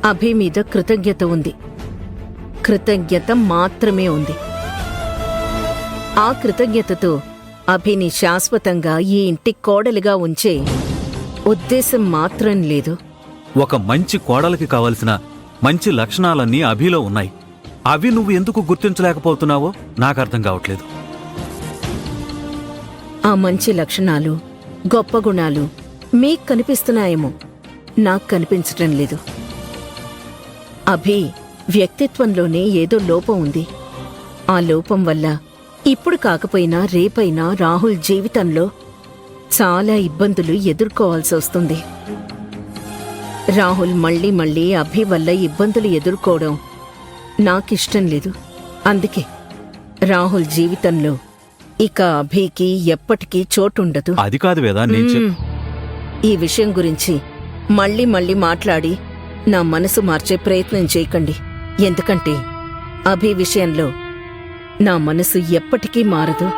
అభి మీద కృతజ్ఞత ఉంది. కృతజ్ఞత మాత్రమే ఉంది. ఆ కృతజ్ఞతతో అభిని శాశ్వతంగా ఈ ఇంటి కోడలిగా ఉంచే ఉద్దేశం మాత్రం లేదు. ఒక మంచి కోడలికి కావలసిన మంచి లక్షణాలన్నీ అభిలో ఉన్నాయి. అవి నువ్వు ఎందుకు గుర్తించలేకపోతున్నావో నాకర్థం కావట్లేదు. ఆ మంచి లక్షణాలు, గొప్ప గుణాలు మీకు కనిపిస్తున్నాయేమో, నాకు కనిపించటం లేదు. అభి వ్యక్తిత్వంలోనే ఏదో లోపం ఉంది. ఆ లోపం వల్ల ఇప్పుడు కాకపోయినా రేపైనా రాహుల్ జీవితంలో చాలా ఇబ్బందులు ఎదుర్కోవాల్సి వస్తుంది. రాహుల్ మళ్లీ మళ్లీ అభి వల్ల ఇబ్బందులు ఎదుర్కోవడం నాకిష్టం లేదు. అందుకే రాహుల్ జీవితంలో ఇక అభికి ఎప్పటికీ చోటుండదు. అది కాదు వేదా, ఈ విషయం గురించి మళ్లీ మళ్లీ మాట్లాడి నా మనసు మార్చే ప్రయత్నం చేయకండి. ఎందుకంటే అభి విషయంలో నా మనసు ఎప్పటికీ మారదు.